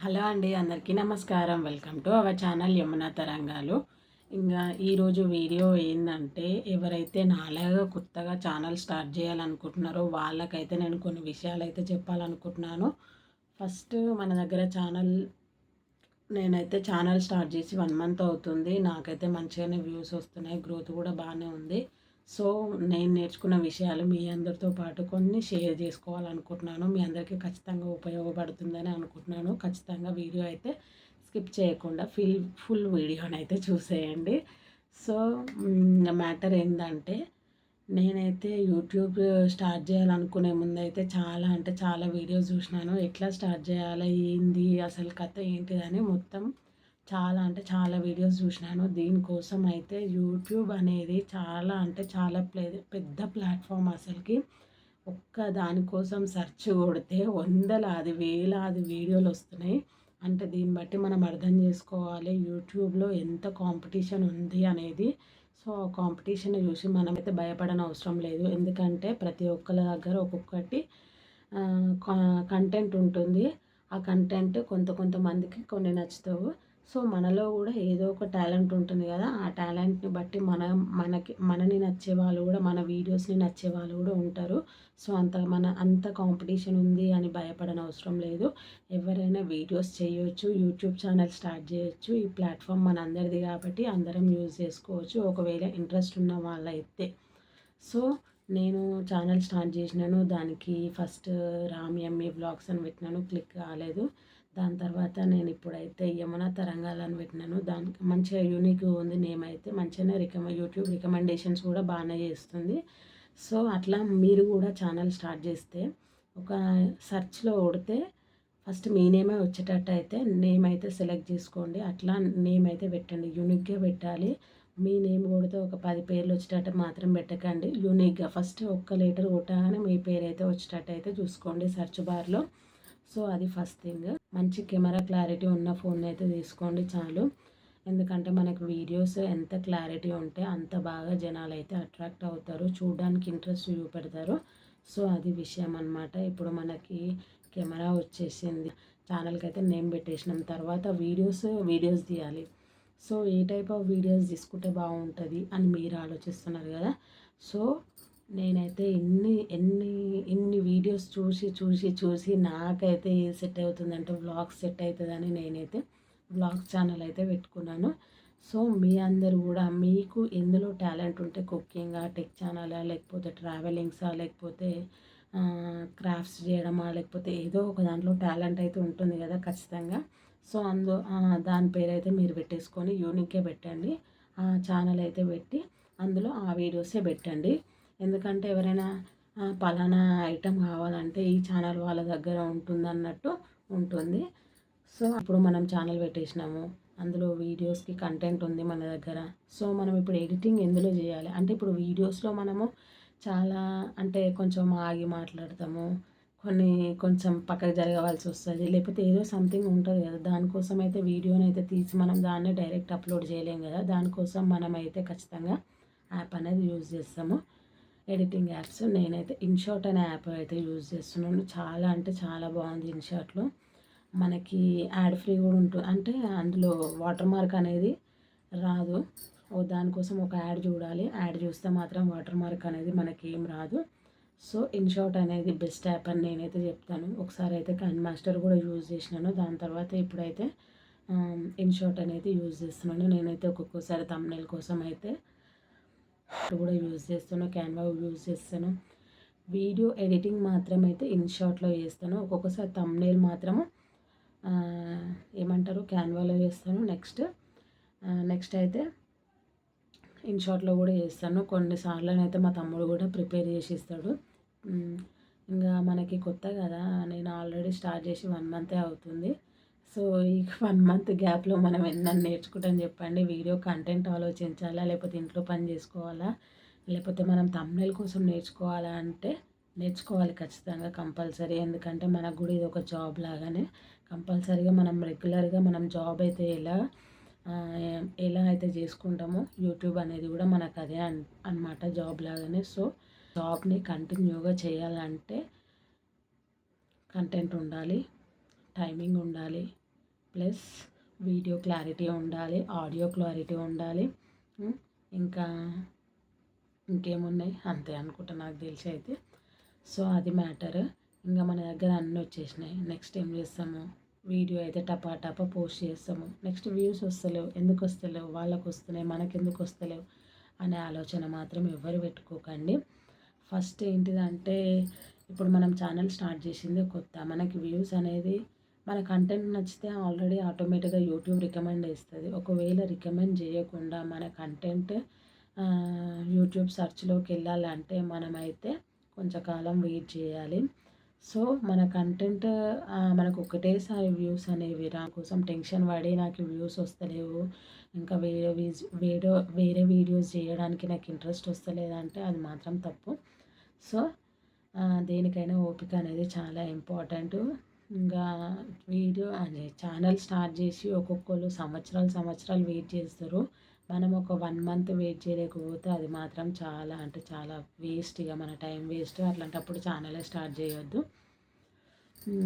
Hello అండి, అందరికీ నమస్కారం. Welcome to our channel Yamuna తరంగాలు. ఇంకా ఈరోజు వీడియో ఏంటంటే, ఎవరైతే నాలాగా కొత్తగా ఛానల్ స్టార్ట్ చేయాలనుకుంటున్నారో వాళ్ళకైతే నేను కొన్ని విషయాలు అయితే చెప్పాలనుకుంటున్నాను. ఫస్ట్ మన దగ్గర నేనైతే ఛానల్ స్టార్ట్ చేసి 1 మంత్ అవుతుంది. నాకైతే మంచిగానే వ్యూస్ వస్తున్నాయి, గ్రోత్ కూడా బాగానే ఉంది. సో నేను నేర్చుకున్న విషయాలు మీ అందరితో పాటు కొన్ని షేర్ చేసుకోవాలనుకుంటున్నాను. మీ అందరికీ ఖచ్చితంగా ఉపయోగపడుతుందని అనుకుంటున్నాను. ఖచ్చితంగా వీడియో అయితే స్కిప్ చేయకుండా ఫుల్ వీడియోనైతే చూసేయండి. సో మ్యాటర్ ఏంటంటే, నేనైతే యూట్యూబ్ స్టార్ట్ చేయాలనుకునే ముందైతే చాలా అంటే చాలా వీడియోస్ చూసినాను. ఎట్లా స్టార్ట్ చేయాలి, ఏంది అసలు కథ ఏంటిదని మొత్తం చాలా అంటే చాలా వీడియోస్ చూసినాను. దీనికోసం అయితే యూట్యూబ్ అనేది చాలా అంటే చాలా పెద్ద ప్లాట్ఫామ్. అసలుకి ఒక్క దానికోసం సెర్చ్ కొడితే వందలాది వేలాది వీడియోలు వస్తున్నాయి. అంటే దీన్ని బట్టి మనం అర్థం చేసుకోవాలి యూట్యూబ్లో ఎంత కాంపిటీషన్ ఉంది అనేది. సో ఆ కాంపిటీషన్ చూసి మనమైతే భయపడని అవసరం లేదు. ఎందుకంటే ప్రతి ఒక్కరి దగ్గర ఒక్కొక్కటి కంటెంట్ ఉంటుంది. ఆ కంటెంట్ కొంతమందికి కొన్ని నచ్చుతావు. సో మనలో కూడా ఏదో ఒక టాలెంట్ ఉంటుంది కదా, ఆ టాలెంట్ని బట్టి మనని నచ్చే వాళ్ళు కూడా, మన వీడియోస్ని నచ్చే వాళ్ళు కూడా ఉంటారు. సో అంత కాంపిటీషన్ ఉంది అని భయపడని అవసరం లేదు. ఎవరైనా వీడియోస్ చేయొచ్చు, యూట్యూబ్ ఛానల్ స్టార్ట్ చేయొచ్చు. ఈ ప్లాట్ఫామ్ మనందరిది కాబట్టి అందరం యూజ్ చేసుకోవచ్చు, ఒకవేళ ఇంట్రెస్ట్ ఉన్న వాళ్ళైతే. సో నేను ఛానల్ స్టార్ట్ చేసినాను. దానికి ఫస్ట్ రామ్యమ్మి వ్లాగ్స్ అని పెట్టినాను, క్లిక్ కాలేదు. దాని తర్వాత నేను ఇప్పుడైతే యమున తరంగాలని పెట్టినాను. దానికి మంచిగా యూనిక్ ఉంది నేమ్ అయితే. మంచిగానే యూట్యూబ్ రికమెండేషన్స్ కూడా బాగానే చేస్తుంది. సో అట్లా మీరు కూడా ఛానల్ స్టార్ట్ చేస్తే ఒక సెర్చ్లో కొడితే ఫస్ట్ మీ నేమే వచ్చేటట్టు అయితే నేమ్ అయితే సెలెక్ట్ చేసుకోండి. అట్లా నేమ్ అయితే పెట్టండి, యూనిక్గా పెట్టాలి. మీ నేమ్ కొడితే ఒక 10 పేర్లు వచ్చేటట్టు మాత్రం పెట్టకండి. యూనిక్గా ఫస్ట్ ఒక్క లెటర్ కొట్టగానే మీ పేరు అయితే వచ్చేటట్టు అయితే చూసుకోండి సెర్చ్ బార్లో. సో అది ఫస్ట్ థింగ్. మంచి కెమెరా క్లారిటీ ఉన్న ఫోన్ అయితే తీసుకోండి చాలు. ఎందుకంటే మనకు వీడియోస్ ఎంత క్లారిటీ ఉంటే అంత బాగా జనాలు అయితే అట్రాక్ట్ అవుతారు, చూడడానికి ఇంట్రెస్ట్ చూపెడతారు. సో అది విషయం అన్నమాట. ఇప్పుడు మనకి కెమెరా వచ్చేసింది, ఛానల్కి అయితే నేమ్ పెట్టేసినాం. తర్వాత వీడియోస్ తీయాలి. So A type of videos తీసుకుంటే బాగుంటుంది అని మీరు ఆలోచిస్తున్నారు కదా. సో నేనైతే ఎన్ని వీడియోస్ చూసి నాకైతే ఏది సెట్ అవుతుందంటే వ్లాగ్స్ సెట్ అవుతుందని నేనైతే వ్లాగ్స్ ఛానల్ అయితే పెట్టుకున్నాను. సో మీ అందరు కూడా మీకు ఎందులో టాలెంట్ ఉంటే, కుకింగా, టెక్ ఛానలా, లేకపోతే ట్రావెలింగ్సా, లేకపోతే క్రాఫ్ట్స్ చేయడమా, లేకపోతే ఏదో ఒక దాంట్లో టాలెంట్ అయితే ఉంటుంది కదా ఖచ్చితంగా. సో దాని పేరు అయితే మీరు పెట్టేసుకొని యూనిక్గా పెట్టండి. ఆ ఛానల్ అయితే పెట్టి అందులో ఆ వీడియోసే పెట్టండి. ఎందుకంటే ఎవరైనా పలానా ఐటెం కావాలంటే ఈ ఛానల్ వాళ్ళ దగ్గర ఉంటుందన్నట్టు ఉంటుంది. సో ఇప్పుడు మనం ఛానల్ పెట్టేసినాము, అందులో వీడియోస్కి కంటెంట్ ఉంది మన దగ్గర. సో మనం ఇప్పుడు ఎడిటింగ్ ఎందులో చేయాలి అంటే, ఇప్పుడు వీడియోస్లో మనము చాలా అంటే కొంచెం ఆగి మాట్లాడతాము, కొంచెం పక్కకు జరగవలసి వస్తుంది, లేకపోతే ఏదో సంథింగ్ ఉంటుంది కదా. దానికోసం అయితే వీడియోని అయితే తీసి మనం దాన్ని డైరెక్ట్ అప్లోడ్ చేయలేం కదా. దానికోసం మనమైతే ఖచ్చితంగా యాప్ అనేది యూజ్ చేస్తాము, ఎడిటింగ్ యాప్స్. నేనైతే ఇన్షాట్ అనే యాప్ అయితే యూజ్ చేస్తున్నాను. చాలా అంటే చాలా బాగుంది ఇన్షాట్లో. మనకి యాడ్ ఫ్రీ కూడా ఉంటుంది, అంటే అందులో వాటర్ మార్క్ అనేది రాదు. దానికోసం ఒక యాడ్ చూడాలి, యాడ్ చూస్తే మాత్రం వాటర్ మార్క్ అనేది మనకి ఏం రాదు. సో ఇన్షాట్ అనేది బెస్ట్ యాప్ అని నేనైతే చెప్తాను. ఒకసారి అయితే కైన్ మాస్టర్ కూడా యూజ్ చేసినాను, దాని తర్వాత ఇప్పుడైతే ఇన్షాట్ అనేది యూజ్ చేస్తున్నాను. నేనైతే ఒక్కొక్కసారి థంబ్నెయిల్ కోసం అయితే కూడా యూజ్ చేస్తాను, క్యాన్వా యూజ్ చేస్తాను. వీడియో ఎడిటింగ్ మాత్రం అయితే ఇన్షాట్లో చేస్తాను. ఒక్కొక్కసారి థంబ్నెయిల్ మాత్రము ఏమంటారు క్యాన్వాలో చేస్తాను. నెక్స్ట్ అయితే ఇన్షాట్లో కూడా చేస్తాను. కొన్నిసార్లునైతే మా తమ్ముడు కూడా ప్రిపేర్ చేసి ఇస్తాడు. ఇంకా మనకి కొత్త కదా, నేను ఆల్రెడీ స్టార్ట్ చేసి 1 మంతే అవుతుంది. సో ఈ 1 మంత్ గ్యాప్లో మనం ఎన్నని నేర్చుకుంటాం చెప్పండి. వీడియో కంటెంట్ ఆలోచించాలా, లేకపోతే ఇంట్లో పని చేసుకోవాలా, లేకపోతే మనం థంబ్నెయిల్ కోసం నేర్చుకోవాలా అంటే నేర్చుకోవాలి ఖచ్చితంగా, కంపల్సరీ. ఎందుకంటే మనకు కూడా ఇది ఒక జాబ్ లాగానే. కంపల్సరీగా మనం రెగ్యులర్గా మనం జాబ్ అయితే ఎలా అయితే చేసుకుంటామో యూట్యూబ్ అనేది కూడా మనకు అదే అన్నమాట, జాబ్ లాగానే. సో జాబ్ని కంటిన్యూగా చేయాలంటే కంటెంట్ ఉండాలి, టైమింగ్ ఉండాలి, ప్లస్ వీడియో క్లారిటీ ఉండాలి, ఆడియో క్లారిటీ ఉండాలి. ఇంకా ఇంకేమున్నాయి అంతే అనుకుంటా నాకు తెలిసి అయితే. సో అది మ్యాటర్. ఇంకా మన దగ్గర అన్నీ వచ్చేసినాయి. నెక్స్ట్ ఏం చేస్తాము, వీడియో అయితే టపా పోస్ట్ చేస్తాము. నెక్స్ట్ వ్యూస్ వస్తలేవు, ఎందుకు వస్తలేవు, వాళ్ళకు వస్తున్నాయి మనకెందుకు వస్తలేవు అనే ఆలోచన మాత్రం ఎవరు పెట్టుకోకండి. ఫస్ట్ ఏంటిదంటే, ఇప్పుడు మనం ఛానల్ స్టార్ట్ చేసింది కొత్త, మనకి వ్యూస్ అనేది మన కంటెంట్ నచ్చితే ఆల్రెడీ ఆటోమేటిక్గా యూట్యూబ్ రికమెండ్ చేస్తుంది. ఒకవేళ రికమెండ్ చేయకుండా మన కంటెంట్ యూట్యూబ్ సెర్చ్లోకి వెళ్ళాలంటే మనమైతే కొంచెం కాలం వెయిట్ చేయాలి. సో మన కంటెంట్ మనకు ఒకటేసారి వ్యూస్ అనేవి కోసం టెన్షన్ పడి నాకు వ్యూస్ వస్తలేవు, ఇంకా వేరే వీడియోస్ చేయడానికి నాకు ఇంట్రెస్ట్ వస్తలేదంటే అది మాత్రం తప్పు. సో దేనికైనా ఓపిక అనేది చాలా ఇంపార్టెంట్. ఇంకా వీడియో అనే ఛానల్ స్టార్ట్ చేసి ఒక్కొక్కరు సంవత్సరాలు వెయిట్ చేస్తారు. మనం ఒక 1 మంత్ వెయిట్ చేయలేకపోతే అది మాత్రం చాలా అంటే చాలా వేస్ట్, ఇక మన టైం వేస్ట్. అట్లాంటప్పుడు ఛానలే స్టార్ట్ చేయొద్దు.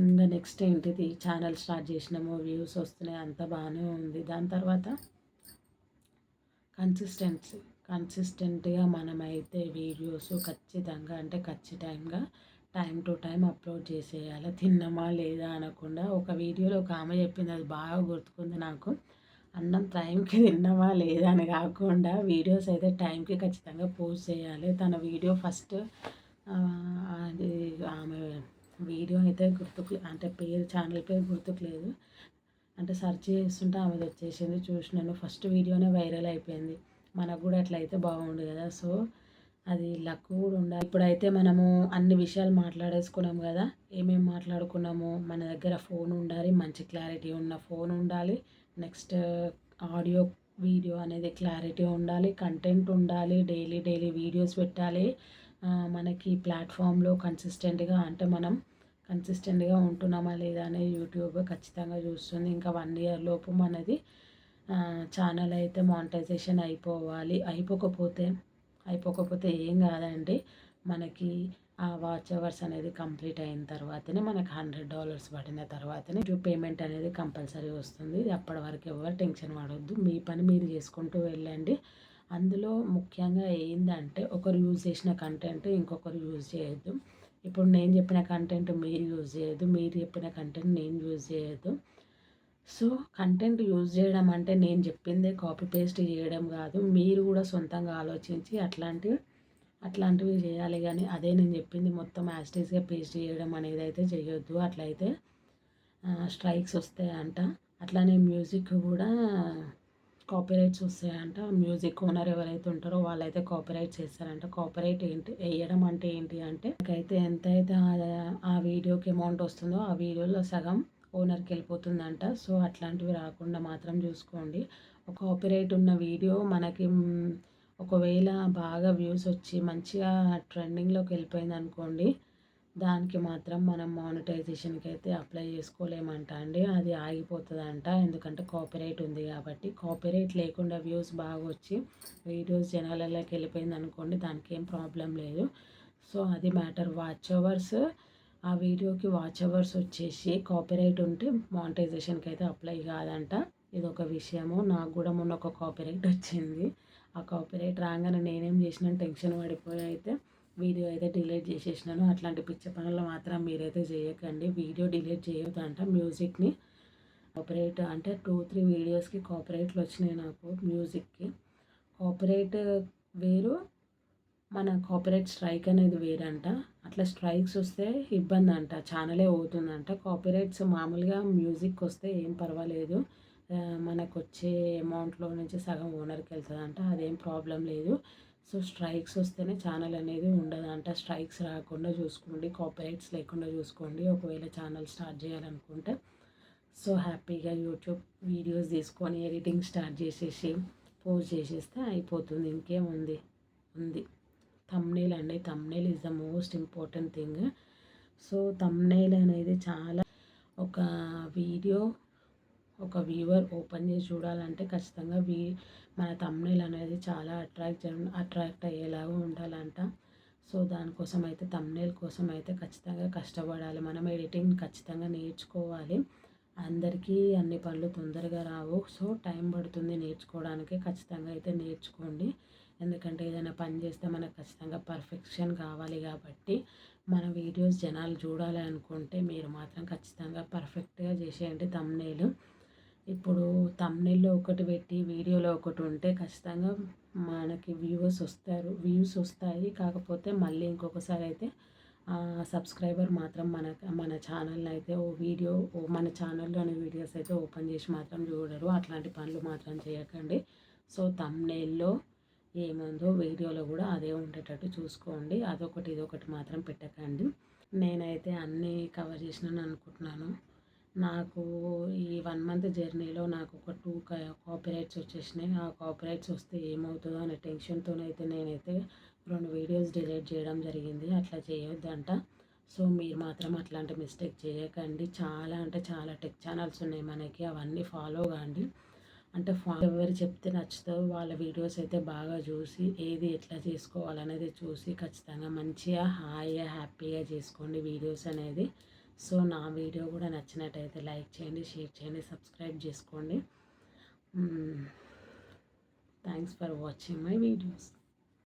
ఇంకా నెక్స్ట్ ఏంటిది, ఛానల్ స్టార్ట్ చేసినాము, వ్యూస్ వస్తున్నాయి, అంతా బాగానే ఉంది. దాని తర్వాత కన్సిస్టెంట్గా మనమైతే వీడియోస్ ఖచ్చితంగా అంటే ఖచ్చితంగా టైం టు టైం అప్లోడ్ చేసేయాలి. తిన్నామా లేదా అనకుండా. ఒక వీడియోలో ఒక ఆమె చెప్పింది, అది బాగా గుర్తుకుంది నాకు. అన్నం టైంకి తిన్నామా లేదా అని కాకుండా వీడియోస్ అయితే టైంకి ఖచ్చితంగా పోస్ట్ చేయాలి. తన వీడియో ఫస్ట్ అది ఆమె వీడియో అయితే అంటే ఛానల్ పేరు గుర్తుకు లేదు. అంటే సెర్చ్ చేస్తుంటే ఆమెది వచ్చేసింది, చూసినాను. ఫస్ట్ వీడియోనే వైరల్ అయిపోయింది. మనకు కూడా అట్లా అయితే బాగుండు కదా. సో అది లక్ కూడా ఉండాలి. ఇప్పుడైతే మనము అన్ని విషయాలు మాట్లాడేసుకున్నాం కదా. ఏమేమి మాట్లాడుకున్నాము, మన దగ్గర ఫోన్ ఉండాలి, మంచి క్లారిటీ ఉన్న ఫోన్ ఉండాలి. నెక్స్ట్ ఆడియో వీడియో అనేది క్లారిటీ ఉండాలి, కంటెంట్ ఉండాలి, డైలీ వీడియోస్ పెట్టాలి. మనకి ప్లాట్ఫామ్లో మనం కన్సిస్టెంట్గా ఉంటున్నామా లేదా అనేది యూట్యూబ్ ఖచ్చితంగా చూస్తుంది. ఇంకా 1 ఇయర్ లోపు మనది ఛానల్ అయితే మానిటైజేషన్ అయిపోకపోతే ఏం కాదండి. మనకి ఆ వాచ్ అవర్స్ అనేది కంప్లీట్ అయిన తర్వాతనే మనకు $100 పడిన తర్వాతనే యూట్యూబ్ పేమెంట్ అనేది కంపల్సరీ వస్తుంది. అప్పటి వరకు ఎవరు టెన్షన్ పడొద్దు, మీ పని మీరు చేసుకుంటూ వెళ్ళండి. అందులో ముఖ్యంగా ఏంటంటే, ఒకరు యూజ్ చేసిన కంటెంట్ ఇంకొకరు యూజ్ చేయొద్దు. ఇప్పుడు నేను చెప్పిన కంటెంట్ మీరు యూజ్ చేయొద్దు, మీరు చెప్పిన కంటెంట్ నేను యూజ్ చేయొద్దు. సో కంటెంట్ యూజ్ చేయడం అంటే నేను చెప్పిందే కాపీ పేస్ట్ చేయడం కాదు. మీరు కూడా సొంతంగా ఆలోచించి అట్లాంటివి చేయాలి. కానీ అదే నేను చెప్పింది మొత్తం యాస్టీస్గా పేస్ట్ చేయడం అనేది అయితే చేయొద్దు. అట్లయితే స్ట్రైక్స్ వస్తాయంట. అట్లానే మ్యూజిక్ కూడా కాపీరైట్స్ వస్తాయంట. మ్యూజిక్ ఓనర్ ఎవరైతే ఉంటారో వాళ్ళైతే కాపీరైట్స్ వేస్తారంట. కాపీరైట్ వేయడం అంటే ఏంటి అంటే, నాకైతే ఎంతైతే ఆ వీడియోకి అమౌంట్ వస్తుందో ఆ వీడియోలో సగం ఓనర్కి వెళ్ళిపోతుందంట. సో అట్లాంటివి రాకుండా మాత్రం చూసుకోండి. ఒక కాపీరైట్ ఉన్న వీడియో మనకి ఒకవేళ బాగా వ్యూస్ వచ్చి మంచిగా ట్రెండింగ్లోకి వెళ్ళిపోయింది అనుకోండి, దానికి మాత్రం మనం మానిటైజేషన్కి అయితే అప్లై చేసుకోలేమంట అండి. అది ఆగిపోతుందంట. ఎందుకంటే కాపీరైట్ ఉంది కాబట్టి. కాపీరైట్ లేకుండా వ్యూస్ బాగా వచ్చి వీడియోస్ జనాలలోకి వెళ్ళిపోయింది అనుకోండి, దానికి ఏం ప్రాబ్లం లేదు. సో అది మ్యాటర్. వాచ్ అవర్స్, ఆ వీడియోకి వాచ్ అవర్స్ వచ్చేసి కాపీరైట్ ఉంటే మానిటైజేషన్కి అయితే అప్లై కాదంట. ఇది ఒక విషయము. నాకు కూడా మొన్న ఒక కాపీరైట్ వచ్చింది. ఆ కాపీరైట్ రాగానే నేనేం చేసిన టెన్షన్ పడిపోయి అయితే వీడియో అయితే డిలీట్ చేసేసినాను. అట్లాంటి పిచ్చి పనులు మాత్రం మీరైతే చేయకండి. వీడియో డిలీట్ చేయొద్దంట. మ్యూజిక్ని కాపీరైట్ అంటే 2-3 వీడియోస్కి కాపీరైట్లు వచ్చినాయి నాకు. మ్యూజిక్కి కాపీరైట్ వేరు, మన కాపీరైట్ స్ట్రైక్ అనేది వేరంట. అట్లా స్ట్రైక్స్ వస్తే ఇబ్బంది అంట, ఛానలే అవుతుందంట. కాపీరైట్స్ మామూలుగా మ్యూజిక్ వస్తే ఏం పర్వాలేదు, మనకు వచ్చే అమౌంట్లో నుంచి సగం ఓనర్కి వెళ్తుందంట. అదేం ప్రాబ్లం లేదు. సో స్ట్రైక్స్ వస్తేనే ఛానల్ అనేది ఉండదంట. స్ట్రైక్స్ రాకుండా చూసుకోండి, కాపీరైట్స్ లేకుండా చూసుకోండి ఒకవేళ ఛానల్ స్టార్ట్ చేయాలనుకుంటే. సో హ్యాపీగా యూట్యూబ్ వీడియోస్ తీసుకొని ఎడిటింగ్ స్టార్ట్ చేసేసి పోస్ట్ చేసేస్తే అయిపోతుంది. ఇంకేముంది ఉంది. థంబ్నెయిల్ అండి. Thumbnail is the most important thing. So thumbnail అనేది చాలా, ఒక వీడియో ఒక వ్యూవర్ ఓపెన్ చేసి చూడాలంటే ఖచ్చితంగా మన థంబ్నెయిల్ అనేది చాలా అట్రాక్ట్ అయ్యేలాగా ఉండాలంట. సో దానికోసం అయితే థంబ్నెయిల్ కోసం అయితే ఖచ్చితంగా కష్టపడాలి. మనం ఎడిటింగ్ ఖచ్చితంగా నేర్చుకోవాలి. అందరికీ అన్ని పనులు తొందరగా రావు. సో టైం పడుతుంది నేర్చుకోవడానికి. ఖచ్చితంగా అయితే నేర్చుకోండి. ఎందుకంటే ఏదైనా పని చేస్తే మనకు ఖచ్చితంగా పర్ఫెక్షన్ కావాలి కాబట్టి మన వీడియోస్ జనాలు చూడాలి అనుకుంటే మీరు మాత్రం ఖచ్చితంగా పర్ఫెక్ట్గా చేసేయండి థంబ్‌నెయిల్. ఇప్పుడు థంబ్‌నెయిల్‌లో ఒకటి పెట్టి వీడియోలో ఒకటి ఉంటే ఖచ్చితంగా మనకి వ్యూస్ వస్తాయి. కాకపోతే మళ్ళీ ఇంకొకసారి అయితే సబ్స్క్రైబర్ మాత్రం మన ఛానల్ని అయితే మన ఛానల్లోని వీడియోస్ అయితే ఓపెన్ చేసి మాత్రం చూడరు. అట్లాంటి పనులు మాత్రం చేయకండి. సో థంబ్‌నెయిల్‌లో ఏముందో వీడియోలో కూడా అదే ఉండేటట్టు చూసుకోండి. అదొకటి ఇదొకటి మాత్రం పెట్టకండి. నేనైతే అన్నీ కవర్ చేసినాను అనుకుంటున్నాను. నాకు ఈ 1 మంత్ జర్నీలో నాకు ఒక 2 కాపీరైట్స్ వచ్చేసినాయి. ఆ కాపీరైట్స్ వస్తే ఏమవుతుందో అనే టెన్షన్‌తోనైతే నేనైతే 2 వీడియోస్ డిలీట్ చేయడం జరిగింది. అట్లా చేయొద్దంట. సో మీరు మాత్రం అట్లాంటి మిస్టేక్ చేయకండి. చాలా అంటే చాలా టెక్ ఛానల్స్ ఉన్నాయి మనకి. అవన్నీ ఫాలో కాండి. అంటే ఎవరు చెప్తే నచ్చుతుందో వాళ్ళ వీడియోస్ అయితే బాగా చూసి ఏది ఎట్లా చేసుకోవాలనేది చూసి ఖచ్చితంగా మంచిగా హాయిగా హ్యాపీగా చేసుకోండి వీడియోస్ అనేది. సో నా వీడియో కూడా నచ్చినట్టయితే లైక్ చేయండి, షేర్ చేయండి, సబ్స్క్రైబ్ చేసుకోండి. Thanks for watching my videos.